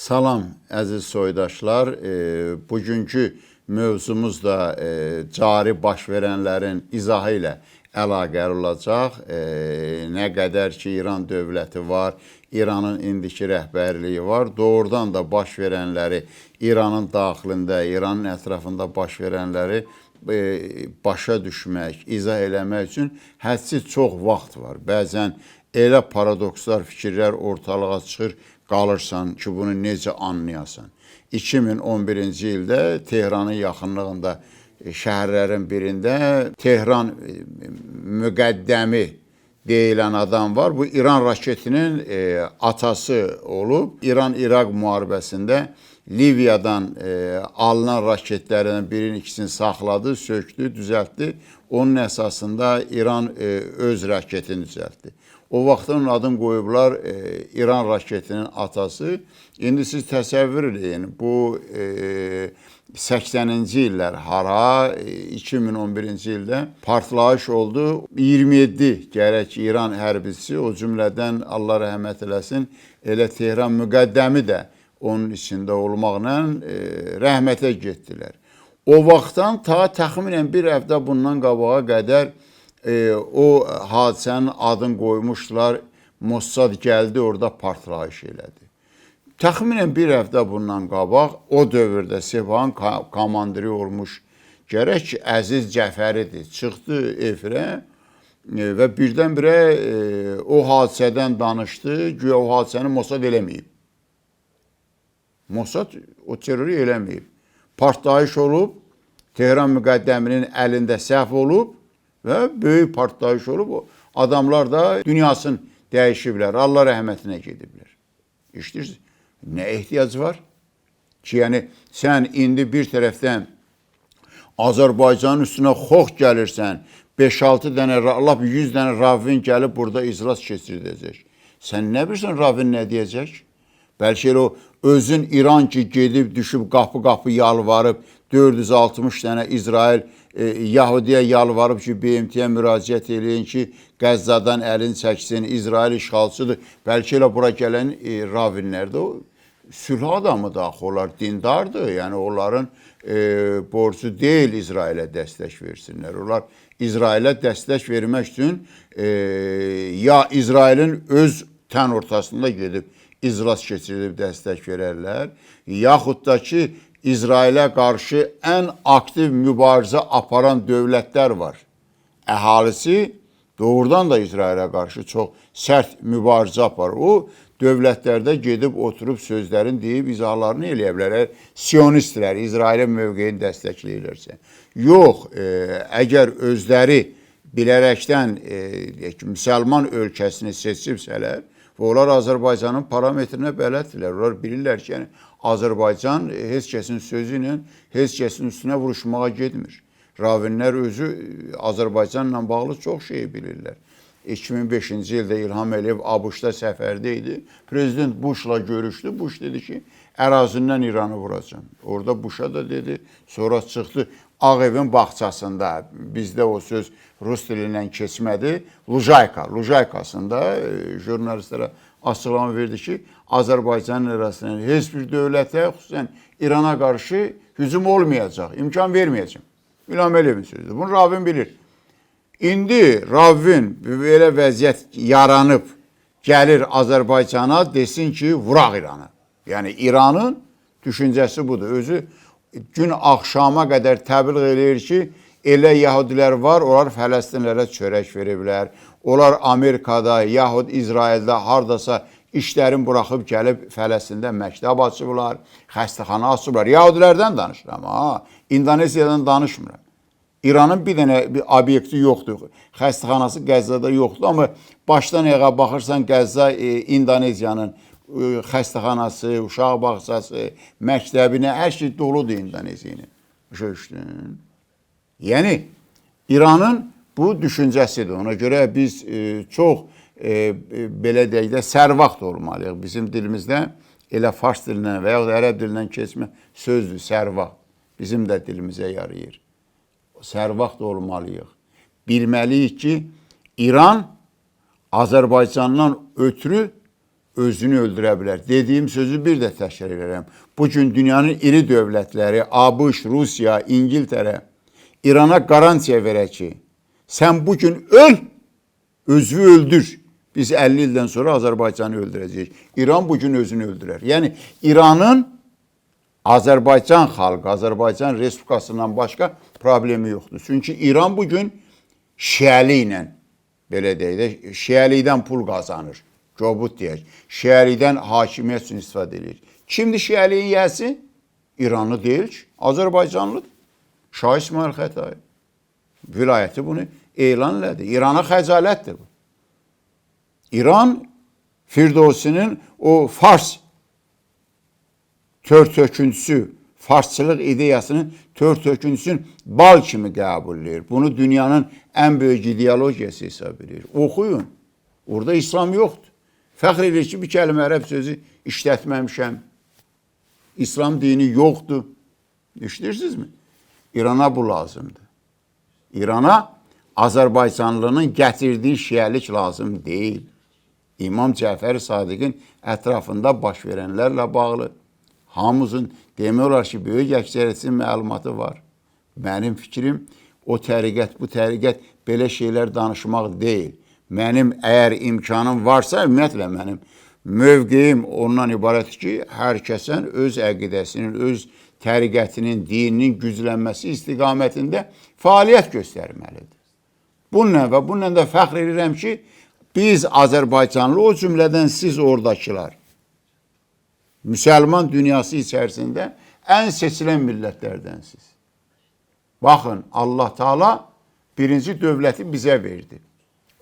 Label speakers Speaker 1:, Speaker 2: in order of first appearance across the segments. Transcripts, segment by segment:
Speaker 1: Salam əziz soydaşlar. Bugünkü mövzumuz da cari baş verənlərin izahı ilə əlaqəli olacaq. Nə qədər ki, İran dövləti var, İranın indiki rəhbərliyi var. Doğrudan da baş verənləri İranın daxilində, İranın ətrafında baş verənləri başa düşmək, izah eləmək üçün hədsiz çox vaxt var. Bəzən elə paradokslar, fikirlər ortalığa çıxır, qalırsan ki, bunu necə anlayasan. 2011-ci ildə Tehranın yaxınlığında şəhərlərin birində Tehran müqəddəmi deyilən adam var. Bu İran raketinin atası olub. İran-İraq müharibəsində Liviyadan alınan raketlərdən birinin ikisini saxladı, söktü, düzəltdi. Onun əsasında İran öz raketini düzəltdi. O vaxtın adını qoyublar İran raketinin atası. İndi siz təsəvvür edin, bu 80-ci illər hara, 2011-ci ildə partlayış oldu. 27 gərək İran hərbisi, o cümlədən Allah rəhmət eləsin, elə Tehran müqəddəmi də onun içində olmaqla rəhmətə getdilər. O vaxtdan ta təxminən bir həftə bundan qabağa qədər o hadisənin adını qoymuşdular. Mossad gəldi, orada partlayış elədi. Təxminən bir həftə bundan qabaq o dövrdə Sepahın komandiri olmuş gərək ki, Əziz Cəfəridir. Çıxdı efirə və birdən-birə o hadisədən danışdı. Güya o hadisəni Mossad eləməyib. Mossad o terörü eləməyib. Partlayış olub, Tehran müqəddəminin əlində səhv olub və böyük partlayış olub. Adamlar da dünyasını dəyişiblər, Allah rəhmətinə gediblər. İşləyirsiniz, nə ehtiyac var? Ki, yəni, sən indi bir tərəfdən Azərbaycanın üstünə xox gəlirsən, 5-6 dənə, lap 100 dənə Ravin gəlib burada iclas keçirdəcək. Sən nə bilirsən Ravin nə deyəcək? Bəlkə elə o özün İran ki, gedib, düşüb, qapı-qapı yalvarıb, 460 dənə İsrail Yahudiyə yalvarıb ki, BMT-yə müraciət eləyin ki, Qəzzadan əlini çəksin, İsrail işğalçıdır. Bəlkə elə bura gələn Ravinlər də o sülh adamı daxil olar, dindardır. Yəni, onların borcu deyil İsrailə dəstək versinlər. Onlar İsrailə dəstək vermək üçün ya İsrailin öz tən ortasında gedib iclas keçirilib dəstək verərlər, yaxud da ki, İsrailə qarşı ən aktiv mübarizə aparan dövlətlər var. Əhalisi doğrudan da İsrailə qarşı çox sərt mübarizə aparır. O dövlətlərdə gedib oturub sözlərin deyib izahlarını eləyə bilər. Sionistlər İsrailin mövqeyini dəstəkləyirlərsə. Yox, əgər özləri bilərəkdən müsəlman ölkəsini seçibsələr, və onlar Azərbaycanın parametrinə bələddirlər. Onlar bilirlər ki, yəni, Azərbaycan heç kəsin sözü ilə, heç kəsin üstünə vuruşmağa getmir. Ravinlər özü Azərbaycanla bağlı çox şeyi bilirlər. 2005-ci ildə İlham Əliyev ABŞ-da səfərdə idi. Prezident Bushla görüşdü. Bush dedi ki, ərazindən İranı vuracam. Orada Bush'a da dedi, sonra çıxdı Ağ Evin bağçasında, bizdə o söz Rus dilindən keçmədi, Lujaykasında jurnalistlərə açıqlama verdi ki, Azərbaycanın arasından heç bir dövlətə, xüsusən İrana qarşı hücum olmayacaq, imkan verməyəcəm. İlham Əliyevin sözüdür. Bunu Ravin bilir. İndi Ravin belə vəziyyət yaranıb, gəlir Azərbaycana, desin ki, vuraq İranı. Yəni, İranın düşüncəsi budur. Özü gün axşama qədər təbliğ eləyir ki, elə yahudilər var, onlar Fələstinlərə çörək veriblər. Onlar Amerikada, yaxud İsraildə hardasa işlərin buraxıb gəlib Fələstində məktəb açıblar, xəstəxana açıblar. Yahudilərdən danışıram, İndoneziyadan danışmıram. İranın bir dənə bir obyekti yoxdur. Xəstəxanası Qəzzada yoxdur, amma başdan ayağa baxırsan Qəzza İndoneziyanın xəstəxanası, uşaq bağçası, məktəbinə, hər şey doludur İndoneziyinin. Yəni, İranın bu düşüncəsidir. Ona görə biz çox, belə deyək də, sərvaxt olmalıyıq. Bizim dilimizdə elə fars dilindən və yaxud ərəb dilindən keçmə sözdür, sərvaxt. Bizim də dilimizə yarayır. Sərvaxt olmalıyıq. Bilməliyik ki, İran Azərbaycandan ötürü özünü öldürə bilər. Dediyim sözü bir də təkrar edirəm. Bugün dünyanın iri dövlətləri, ABŞ, Rusiya, İngiltərə İrana qarantiya verər ki, sən bugün öl, özünü öldür. Biz 50 ildən sonra Azərbaycanı öldürəcəyik. İran bugün özünü öldürər. Yəni İranın Azərbaycan xalqı, Azərbaycan Respublikasından başqa problemi yoxdur. Çünki İran bugün şiəli ilə, belə deyək də, şiəlikdən pul qazanır. Cobut deyək. Şiəlikdən hakimiyyət üçün istifadə edir. Kimdir şiəliyin yiyəsi? İranlı deyil ki, Azərbaycanlıdır. Şah İsmail Xətai. Vilayəti bunu elan elədi. İrana xəcalətdir bu. İran Firdosinin o Fars tör-töküntüsü, Farsçılıq ideyasının tör-töküntüsünü bal kimi qəbul edir. Bunu dünyanın ən böyük ideologiyası hesab edir. Oxuyun. Orada İslam yoxdur. Fəxr edir ki, bir kəlmə ərəb sözü işlətməmişəm. İslam dini yoxdur. Eşidirsinizmi? İrana bu lazımdır. İrana Azərbaycanlının gətirdiyi şiəlik lazım deyil. İmam Cəfər Sadiqin ətrafında baş verənlərlə bağlı hamımızın demək olar ki, böyük əksəriyyətin məlumatı var. Mənim fikrim o təriqət, bu təriqət belə şeylər danışmaq deyil. Mənim əgər imkanım varsa, ümumiyyətlə mənim mövqeyim ondan ibarət ki, hər kəsən öz əqidəsinin, öz təriqətinin, dininin güclənməsi istiqamətində fəaliyyət göstərməlidir. Bununla və bununla da fəxr edirəm ki, biz Azərbaycanlı, o cümlədən siz oradakılar, Müsəlman dünyası içərisində ən seçilən millətlərdənsiz. Baxın, Allah Teala birinci dövləti bizə verdi.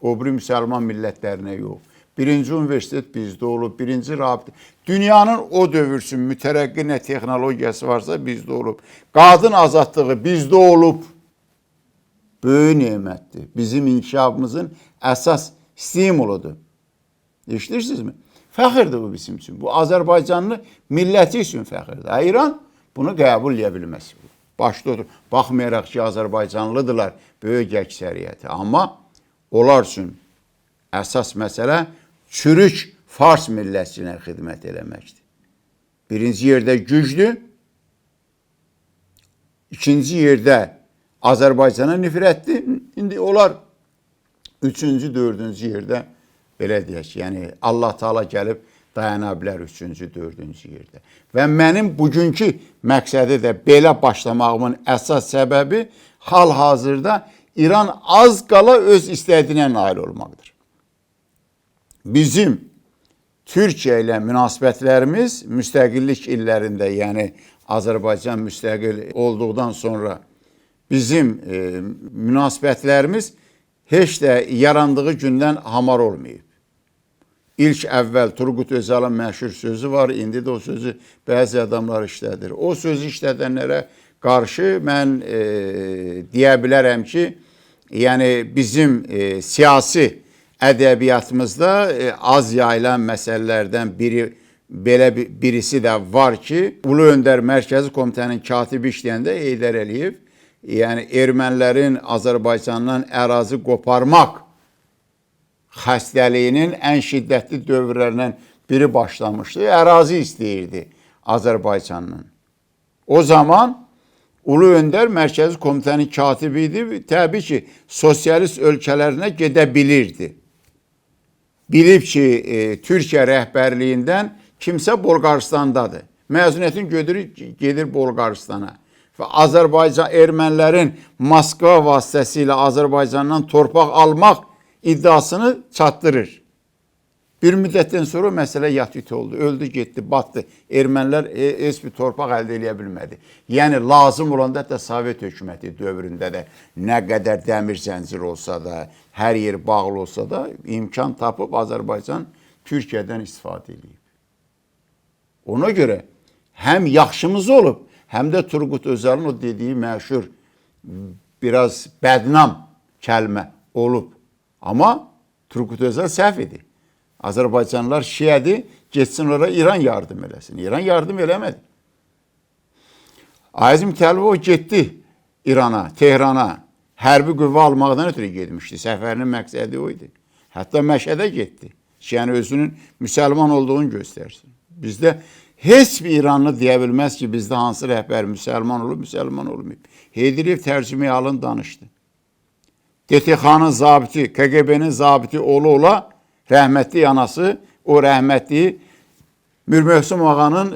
Speaker 1: O biri müsəlman millətlərinə yox. Birinci universitet bizdə olub, birinci rabitə. Dünyanın o dövr üçün mütərəqqi nə texnologiyası varsa bizdə olub. Qadın azadlığı bizdə olub. Böyük nemətdir. Bizim inkişafımızın əsas stimuludur. Eşidirsinizmi? Fəxirdir bu bizim üçün. Bu Azərbaycanlı milləti üçün fəxirdir. İran bunu qəbul edə bilməz. Başda otur. Baxmayaraq ki, Azərbaycanlıdırlar böyük əksəriyyəti. Amma onlar üçün əsas məsələ çürük Fars millətinə xidmət eləməkdir. Birinci yerdə gücdür. İkinci yerdə Azərbaycana nifrətdir. İndi onlar üçüncü, dördüncü yerdə belə deyək ki, yəni Allah Teala gəlib dayana bilər üçüncü, dördüncü yerdə. Və mənim bugünkü məqsədi də belə başlamağımın əsas səbəbi hal-hazırda İran az qala öz istədiyinə nail olmaqdır. Bizim Türkiyə ilə münasibətlərimiz müstəqillik illərində, yəni Azərbaycan müstəqil olduqdan sonra bizim münasibətlərimiz heç də yarandığı gündən hamar olmayıb. İlk əvvəl Turgut Özalın məşhur sözü var, indi də o sözü bəzi adamlar işlədir. O sözü işlədənlərə qarşı mən deyə bilərəm ki, yəni bizim siyasi ədəbiyyatımızda az yayılan məsələlərdən birisi də var ki, Ulu Öndər Mərkəzi Komitənin katibi işləyəndə Heydər Əliyev, yəni ermənilərin Azərbaycandan ərazi qoparmaq xəstəliyinin ən şiddətli dövrlərindən biri başlamışdı. Ərazi istəyirdi Azərbaycandan. O zaman Ulu Öndər Mərkəzi Komitənin katibi idi. Təbii ki, sosialist ölkələrinə gedə bilirdi. Bilib ki, Türkiyə rəhbərliyindən kimsə Bolqarıstandadır. Məzuniyyətin gedir Bolqarıstana. Və Azərbaycan ermənilərin Moskva vasitəsilə Azərbaycandan torpaq almaq iddiasını çatdırır. Bir müddətdən sonra məsələ yat-yut oldu. Öldü, getdi, batdı. Ermənilər heç bir torpaq əldə edə bilmədi. Yəni, lazım olanda da Sovet hökuməti dövründə də nə qədər dəmir zəncir olsa da, hər yer bağlı olsa da imkan tapıb Azərbaycan Türkiyədən istifadə edib. Ona görə həm yaxşımız olub, həm də Turgut Özalın o dediyi məşhur biraz bədnam kəlmə olub. Amma Turgut Özal səhv idi. Azərbaycanlılar şiədir, getsin oraya İran yardım eləsin. İran yardım eləmədi. Azim Təlibov o getdi İrana, Tehrana. Hərbi qüvvə almaqdan ötürü getmişdi. Səfərinin məqsədi o idi. Hətta Məşədə getdi. Yəni özünün müsəlman olduğunu göstərsin. Bizdə heç bir İranlı deyə bilməz ki, bizdə hansı rəhbər müsəlman olub, müsəlman olmayıb. Heydriyev tərcüməyə alın danışdı. DTX-nın zabiti, KGB-nin zabiti ola rəhmətli anası o rəhmətli Mir Möhsüm ağanın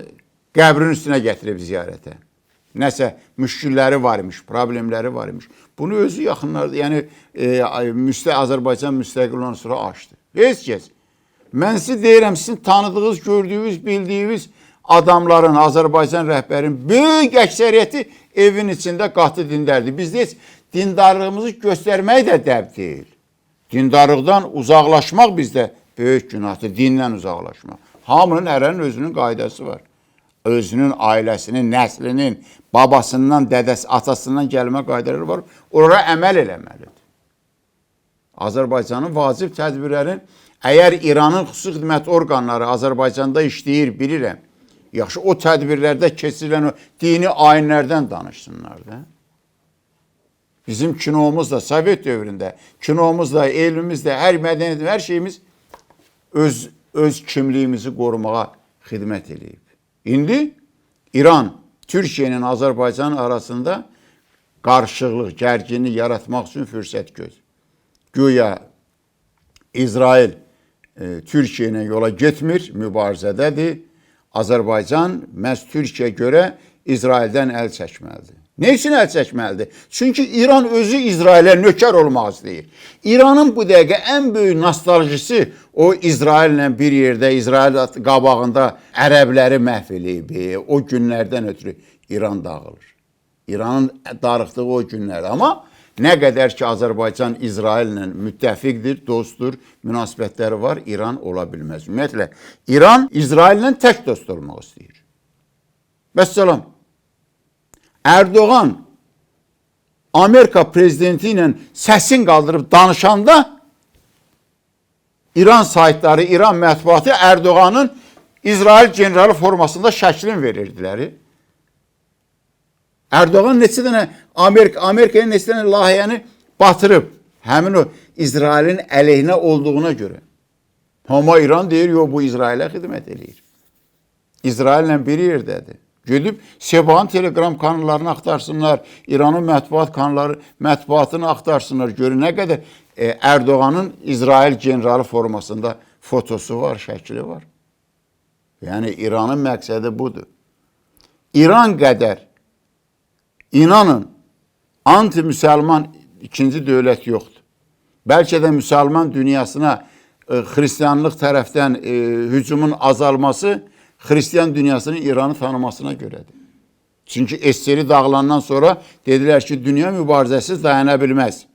Speaker 1: qəbrinin üstünə gətirib ziyarətə. Nəsə müşkilləri var imiş, problemləri var imiş. Bunu özü yaxınlarda, yəni Azərbaycan müstəqil olan sonra açdı. Heç kəs. Mən sizə deyirəm, sizin tanıdığınız, gördüyünüz, bildiyiniz adamların, Azərbaycan rəhbərin böyük əksəriyyəti evin içində qatı dindərdir. Bizdə heç dindarlığımızı göstərmək də dəb deyil. Dindarlıqdan uzaqlaşmaq bizdə böyük günahdır, dindən uzaqlaşmaq. Hamının hərənin özünün qaydası var. Özünün ailəsinin, nəslinin, babasından, dədəsi, atasından gəlmə qaydaları var. Oraya əməl eləməlidir. Azərbaycanın vacib tədbirlərin, əgər İranın xüsusi xidmət orqanları Azərbaycanda işləyir, bilirəm. Yaxşı, o tədbirlərdə keçirilən o dini ayinlərdən danışsınlar da. Bizim kinomuz da, Sovet dövründə, kinomuz da, elmimiz də, hər mədəniyyətim, hər şeyimiz öz kimliyimizi qorumağa xidmət edib. İndi İran, Türkiye'nin Azərbaycan arasında qarşılıqlıq, gərginlik yaratmaq üçün fürsət göz. Güya İsrail Türkiye ilə yola getmir, mübarizədədir. Azərbaycan məhz Türkiyə görə İsraildən əl çəkməlidir. Ne üçün əl çəkməlidir? Çünki İran özü İsrailə nökər olmaq istəyir. İranın bu dəqiqə ən böyük nostalgisi o İsraillə bir yerdə, İsrail qabağında ərəbləri məhv eləyib. O günlərdən ötürü İran dağılır. İranın darıxdığı o günlərdə. Amma nə qədər ki Azərbaycan İsraillə müttəfiqdir, dostdur, münasibətləri var, İran ola bilməz. Ümumiyyətlə, İran İsraillə tək dost olmaq istəyir. Vəssalam. Erdoğan Amerika prezidenti ilə səsin qaldırıb danışanda İran saytları, İran mətbuatı Erdoğanın İsrail generalı formasında şəklin verirdilər. Erdoğan neçə dənə Amerikaya neçə dənə layihəni batırıb həmin o İsrailin əleyhinə olduğuna görə. Amma İran deyir, yox, bu İsrailə xidmət eləyir. İsraillə bir yerdədir. Gedib Sebahın telegram kanallarını axtarsınlar, İranın mətbuatını axtarsınlar. Görün nə qədər Erdoğanın İsrail generalı formasında fotosu var, şəkli var. Yəni İranın məqsədi budur. İran qədər, inanın, anti-müsəlman ikinci dövlət yoxdur. Bəlkə də müsəlman dünyasına xristianlıq tərəfdən hücumun azalması Hristiyan dünyasının İranı tanımasına görədir. Çünki Esseri dağılandan sonra dedilər ki, dünya mübarizəsiz dayana bilməz.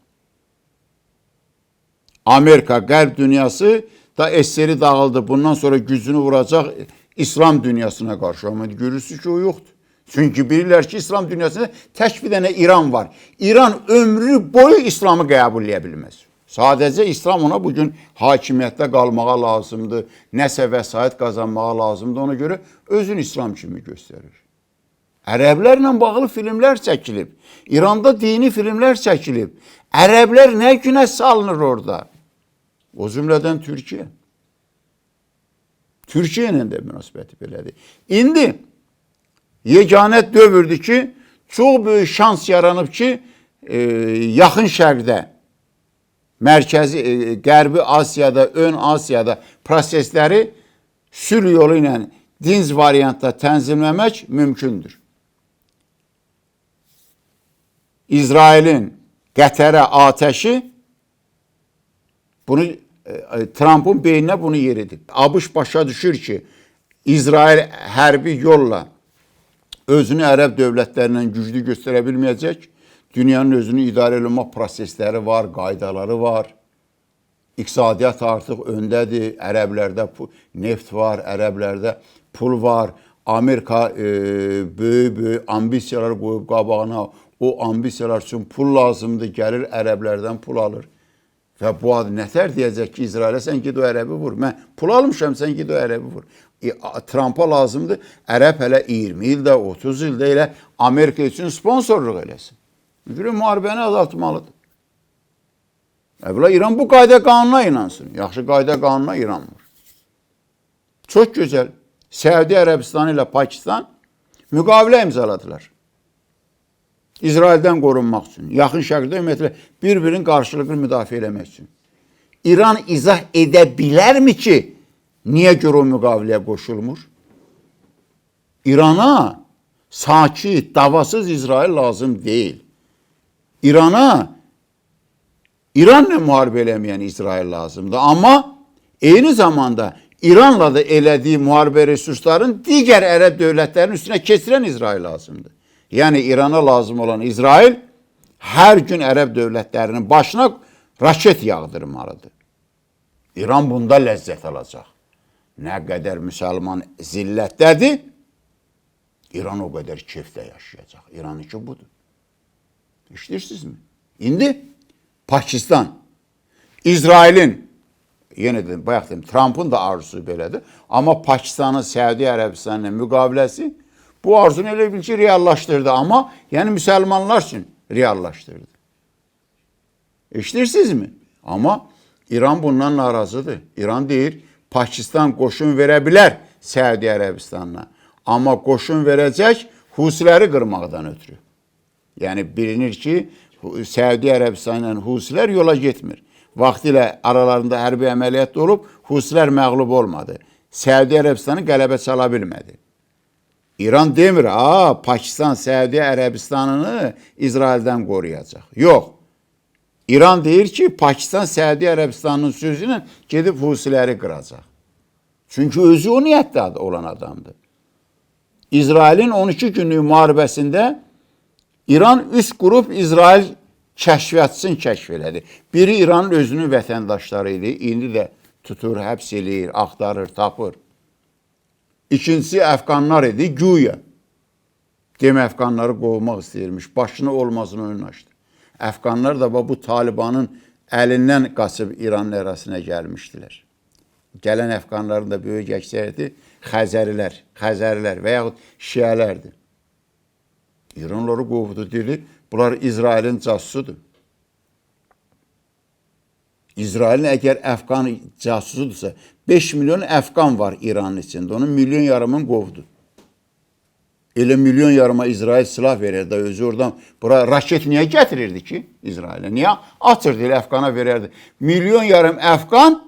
Speaker 1: Amerika, qərb dünyası da Esseri dağıldı. Bundan sonra gücünü vuracaq İslam dünyasına qarşı. Amma görürsünüz ki, o yoxdur. Çünki bilirlər ki, İslam dünyasında tək bir dənə İran var. İran ömrü boyu İslamı qəbul edə bilməz. Sadəcə İslam ona bugün hakimiyyətdə qalmağa lazımdır, nəsə vəsait qazanmağa lazımdır. Ona görə özün İslam kimi göstərir. Ərəblərlə bağlı filmlər çəkilib. İranda dini filmlər çəkilib. Ərəblər nə günə salınır orada? O cümlədən Türkiyə. Türkiyə ilə də münasibəti belədir. İndi yeganət dövrdür ki, çox böyük şans yaranıb ki, yaxın şərqdə, mərkəzi, Qərbi Asiyada, Ön Asiyada prosesləri sülh yolu ilə dinc variantda tənzimləmək mümkündür. İsrailin Qətərə atəşi bunu Trump'ın beyninə bunu yer edib. ABŞ başa düşür ki, İsrail hərbi yolla özünü ərəb dövlətlərindən güclü göstərə bilməyəcək. Dünyanın özünü idarə etmə prosesləri var, qaydaları var. İqtisadiyyat artıq öndədir. Ərəblərdə neft var, ərəblərdə pul var. Amerika böyük ambisiyalar qoyub qabağına. O ambisiyalar üçün pul lazımdır. Gəlir ərəblərdən pul alır. Və bu adı nətər deyəcək ki, İsrailə sən gid o ərəbi vur. Mən pul almışam, sən gid o ərəbi vur. Trump'a lazımdır. Ərəb hələ 20 ildə, 30 ildə elə Amerika üçün sponsorluq eləsin. Çünki müharibəni azaltmalıdır. İran bu qayda qanuna inansın. Yaxşı qayda qanuna inanmır. Çok güzel. Səudi Ərəbistan ilə Pakistan müqavilə imzaladılar. İsraildən qorunmaq üçün, yaxın şərqdə ümumiyyətlə bir-birinin qarşılıqlı müdafiə eləmək üçün. İran izah edə bilərmi ki, niyə görə o müqaviləyə qoşulmur? İrana sakit, davasız İsrail lazım deyil. İranla müharibə eləməyən İsrail lazımdır. Amma eyni zamanda İranla da elədiyi müharibə resursların digər ərəb dövlətlərinin üstünə keçirən İsrail lazımdır. Yəni İrana lazım olan İsrail hər gün ərəb dövlətlərinin başına raket yağdırmalıdır. İran bunda ləzzət alacaq. Nə qədər müsəlman zillətdədir, İran o qədər keyfdə yaşayacaq. İranınki budur. İşləyirsinizmi? İndi Pakistan, İsrailin, yenə dedim, bayaq dedim, Trump'ın da arzusu belədir. Amma Pakistanın Səudi Ərəbistanla müqaviləsi bu arzunu elə bil ki, reallaşdırdı. Amma yəni müsəlmanlar üçün reallaşdırdı. İşləyirsinizmi? Amma İran bundan narazıdır. İran deyir, Pakistan qoşun verə bilər Səudi Ərəbistanla. Amma qoşun verəcək Husiləri qırmaqdan ötürü. Yəni bilinir ki, Səudi Ərəbistan ilə Husilər yola getmir. Vaxtilə aralarında hərbi əməliyyat olub, Husilər məğlub olmadı. Səudi Ərəbistanı qələbə çala bilmədi. İran demir, Pakistan Səudi Ərəbistanını İsraildən qoruyacaq. Yox. İran deyir ki, Pakistan Səudi Ərəbistanının sözü ilə gedib Husiləri qıracaq. Çünki özü o niyyətdə olan adamdır. İsrailin 12 günlük müharibəsində İran 3 qrup İsrail kəşfiyyatçısını kəşf elədi. Biri İranın özünün vətəndaşları idi. İndi də tutur, həbs eləyir, axtarır, tapır. İkincisi Əfqanlar idi, güya. Demə Əfqanları qovmaq istəyirmiş. Başına olmazını önünü açdı. Əfqanlar da bu Talibanın əlindən qaçıb İranın ərazisinə gəlmişdilər. Gələn Əfqanların da böyük əksəriyyəti Xəzərilər və yaxud Şiələrdir. İranları qovdu, dedi, bunlar İsrailin casusudur. İsrailin əgər Əfqan casusudursa, 5 milyon Əfqan var İranın içində, onun milyon yarımını qovdu. Elə milyon yarıma İsrail silah verirdi, özü oradan, bura raket niyə gətirirdi ki İsrailə? Niyə açırdı, elə Əfqana verərdi? Milyon yarım Əfqan,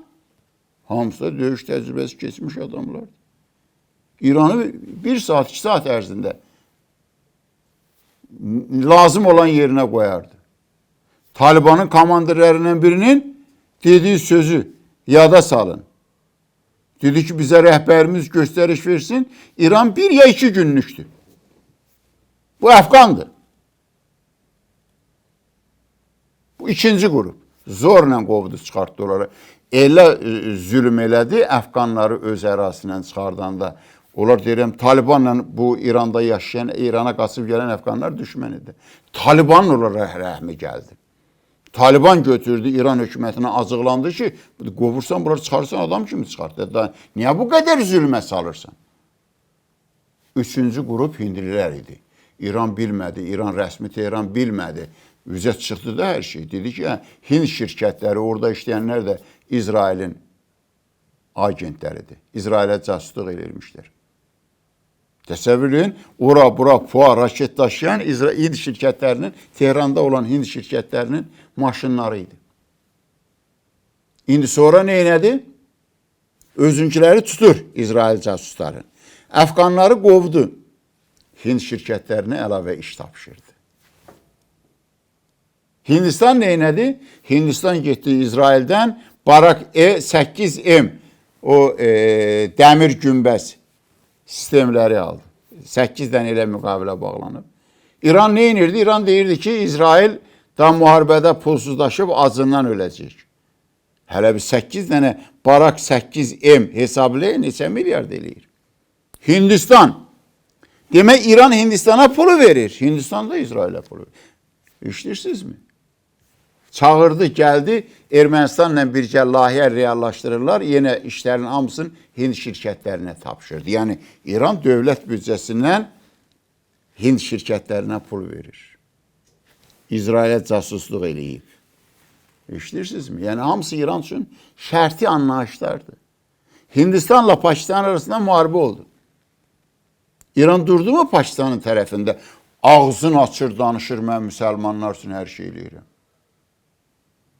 Speaker 1: hamısı da döyüş təcrübəsi keçmiş adamlardır. İranı 1 saat, 2 saat ərzində lazım olan yerinə qoyardı. Talibanın komandirlərindən birinin dediği sözü yada salın. Dedi ki, bizə rəhbərimiz göstəriş versin. İran 1 ya 2 günlükdür. Bu Əfqandır. Bu ikinci qrup. Zorla qovdu, çıxartdı onları. Elə zülm elədi, Əfqanları öz ərazisindən çıxardanda. Onlar deyirəm, Talibanla bu İranda yaşayan, İrana qaçıb gələn Əfqanlar düşmənidir. Talibanın onlara rəhmi gəldi. Taliban götürdü, İran hökumətinə acıqlandı ki, qovursan, bunları çıxarsan adam kimi çıxartdı. Niyə bu qədər zülmə salırsan? Üçüncü qrup hindlilər idi. İran bilmədi, İran rəsmi Tehran bilmədi. Üzə çıxdı da hər şey. Dedi ki, Hind şirkətləri, orada işləyənlər də İsrailin agentləridir. İsrailə casusluq edirmişlər. Təsəvvürləyin, ora-bura PUA raket daşıyan Hind şirkətlərinin, Tehranda olan Hind şirkətlərinin maşınları idi. İndi sonra neynədi? Özünkiləri tutur İsrail casusları. Əfqanları qovdu. Hind şirkətlərinə əlavə iş tapşırdı. Hindistan neynədi? Hindistan getdi İsraildən Barak E8M o dəmir günbəz sistemləri aldı. 8 dənə elə müqavilə bağlanıb. İran neynirdi? İran deyirdi ki, İsrail da müharibədə pulsuzlaşıb acından öləcək. Hələ bir 8 dənə Barak 8M hesablayın, neçə milyard eləyir. Hindistan. Demək İran Hindistana pulu verir. Hindistan da İsrailə pulu verir. İşləyirsinizmi? Çağırdı, gəldi, Ermənistanla birgə layihə reallaşdırırlar, yenə işlərin hamısını Hind şirkətlərinə tapşırdı. Yəni, İran dövlət büdcəsindən Hind şirkətlərinə pul verir. İsrailə casusluq eləyib. İşləyirsinizmi? Yəni, hamısı İran üçün şərti anlayışlardır. Hindistanla Pakistan arasında müharibə oldu. İran durdu mu Pakistanın tərəfində? Ağzını açır, danışır, mən müsəlmanlar üçün hər şey eləyirəm.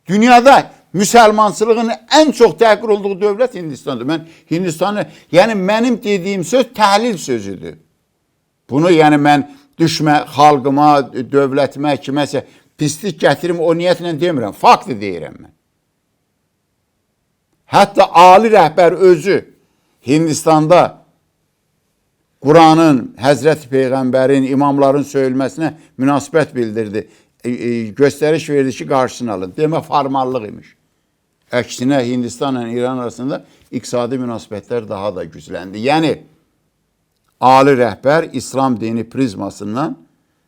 Speaker 1: Dünyada müsəlmançılığın ən çox təhqir olduğu dövlət Hindistandır. Mən Hindistanı, yəni mənim dediyim söz təhlil sözüdür. Bunu yəni mən düşmə xalqıma, dövlətimə, kiməsə pislik gətirim o niyyətlə demirəm. Faktı deyirəm mən. Hətta ali rəhbər özü Hindistanda Quranın, Həzrəti Peyğəmbərin, imamların söyülməsinə münasibət bildirdi. Göstəriş verdi ki, qarşısını alın. Demə formallıq imiş. Əksinə Hindistanla İran arasında iqtisadi münasibətlər daha da gücləndi. Yəni, ali rəhbər İslam dini prizmasından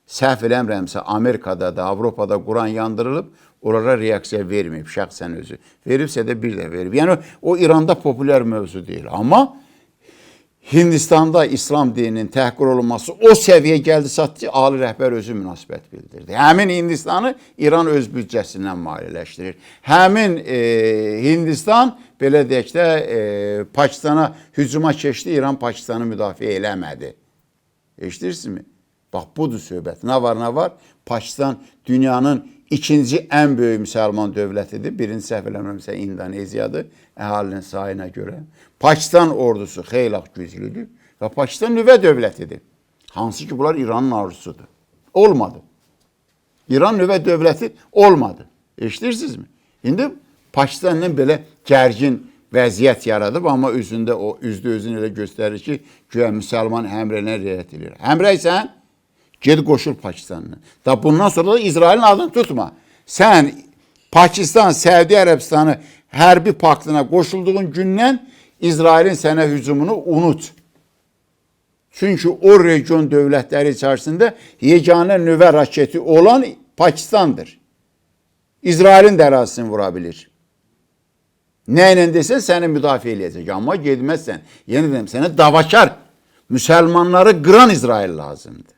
Speaker 1: səhv eləmirəmsə Amerikada da, Avropada Quran yandırılıb, orara reaksiya verməyib şəxsən özü. Veribsə də bir də verib. Yəni, o İranda populyar mövzu deyil. Amma Hindistanda İslam dininin təhqir olunması o səviyyə gəldi satdı ki, ali rəhbər özü münasibət bildirdi. Həmin Hindistanı İran öz büdcəsindən maliyyələşdirir. Həmin Hindistan, belə deyək də, Pakistana hücuma keçdi, İran Pakistanı müdafiə eləmədi. Eşidirsinizmi? Bax, budur söhbət. Nə var, nə var? Pakistan dünyanın ikinci ən böyük müsəlman dövlətidir. Birinci səhv eləmirəmsə İndoneziyadır, əhalinin sayına görə. Pakistan ordusu xeyli güclüdür və Pakistan nüvə dövlətidir. Hansı ki, bunlar İranın arzusudur. Olmadı. İran nüvə dövləti olmadı. Eşidirsinizmi? İndi Pakistanla belə gərgin vəziyyət yaradıb, amma üzündə o özünü elə göstərir ki, güya müsəlman əmrinə riayət edir. Əmrəysən, ged qoşul Pakistanla. Da bundan sonra da İsrailin adını tutma. Sən Pakistan, Səudi Ərəbistanı hərbi paktına qoşulduğun gündən İsrailin sənə hücumunu unut. Çünki o region dövlətləri içərisində yeganə nüvə raketi olan Pakistandır. İsrailin də ərazisini vura bilir. Nə ilə desən səni müdafiə eləyəcək. Amma gedməzsən. Yenə deyim, sənə davakar, müsəlmanları qıran İsrail lazımdır.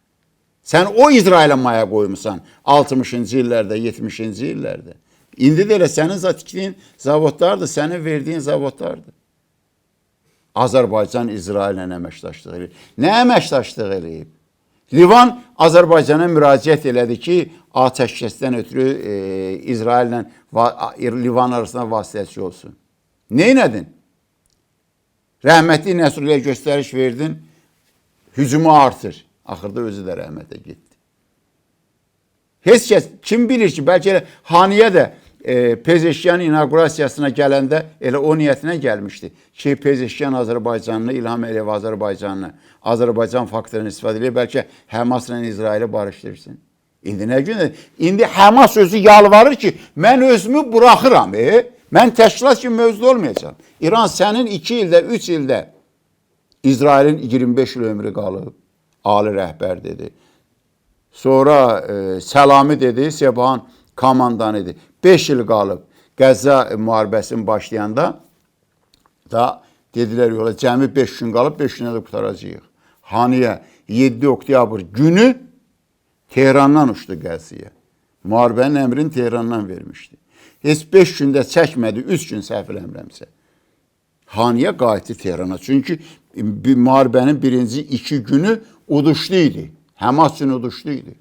Speaker 1: Sən o İsrailə maya qoymusan 60-cı illərdə, 70-ci illərdə. İndi də elə sənin tikdiyin zavodlardır, sənin verdiyin zavodlardır. Azərbaycan İsraillə əməkdaşlıq eləyib. Nə əməkdaşlıq eləyib? Livan Azərbaycana müraciət elədi ki, atəşkəsdən ötürü İsraillə Livan arasında vasitəçi olsun. Neynədin? Rəhmətli Nəsrullah göstəriş verdin, hücumu artır. Axırda özü də rəhmətə getdi. Heç kəs, kim bilir ki, bəlkə Haniyə də Pezeşkiyan inaugurasiyasına gələndə elə o niyyətinə gəlmişdi ki, Pezeşkiyan Azərbaycanlı, İlham Əliyev Azərbaycanlı, Azərbaycan faktorunu istifadə edib, bəlkə Həmasla İsraili barışdırsın. İndi nə günə? İndi Həmas özü yalvarır ki, mən özümü buraxıram, mən təşkilat kimi mövzuda olmayacağım. İran sənin 2 ildə, 3 ildə İsrailin 25 il ömrü qalıb, ali rəhbər dedi. Sonra Səlami dedi, Sebahan komandan idi. 5 il qalıb Qəzza müharibəsini başlayanda da dedilər yola cəmi 5 gün qalıb 5 günə də qutaracağıq. Haniyə 7 oktyabr günü Tehrandan uçdu Qəzzəyə. Müharibənin əmrini Tehrandan vermişdi. Heç 5 gündə çəkmədi, 3 gün səhv eləmirəmsə. Haniyə qayıtdı Tehrana. Çünki müharibənin birinci 2 günü uduşlu idi. Həmas üçün uduşlu idi.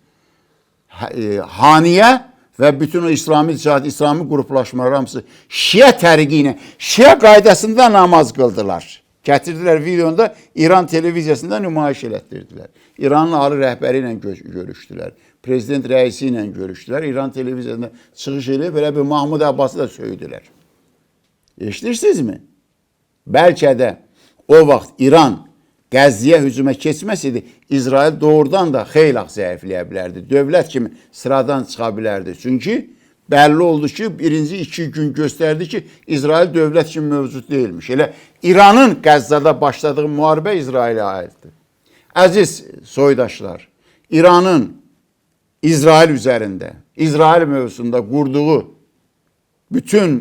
Speaker 1: Haniyə və bütün o İslami cihad, İslami qruplaşmalar hamısı Şiə təriqi ilə, Şiə qaydasında namaz qıldılar. Gətirdilər videonda İran televiziyasında nümayiş elətdirdilər. İranın ali rəhbəri ilə görüşdülər. Prezident rəisi ilə görüşdülər. İran televiziyasında çıxış eləyib belə bir Mahmud Abbası da söydülər. Eşidirsinizmi? Bəlkə də o vaxt İran Qəzzəyə hücuma keçməsəydi, İsrail doğrudan da xeyli zəifləyə bilərdi. Dövlət kimi sıradan çıxa bilərdi. Çünki bəlli oldu ki, birinci 2 gün göstərdi ki, İsrail dövlət kimi mövcud deyilmiş. Elə İranın Qəzzada başladığı müharibə İsrailə aiddir. Əziz soydaşlar, İranın İsrail üzərində, İsrail mövzusunda qurduğu bütün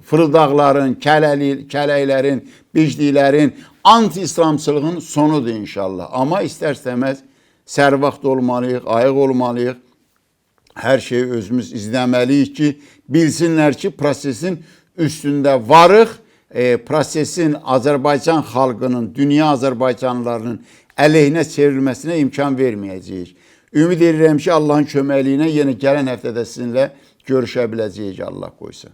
Speaker 1: fırıldaqların, kələklərin, bicliklərin, anti-İslamçılığın sonudur inşallah. Amma istər-istəməz sərvaxt olmalıyıq, ayıq olmalıyıq. Hər şeyi özümüz izləməliyik ki, bilsinlər ki, prosesin üstündə varıq prosesin Azərbaycan xalqının, dünya Azərbaycanlılarının əleyhinə çevrilməsinə imkan verməyəcəyik. Ümid edirəm ki, Allahın köməkliyi ilə yenə gələn həftədə sizinlə görüşə biləcəyik, Allah qoysa.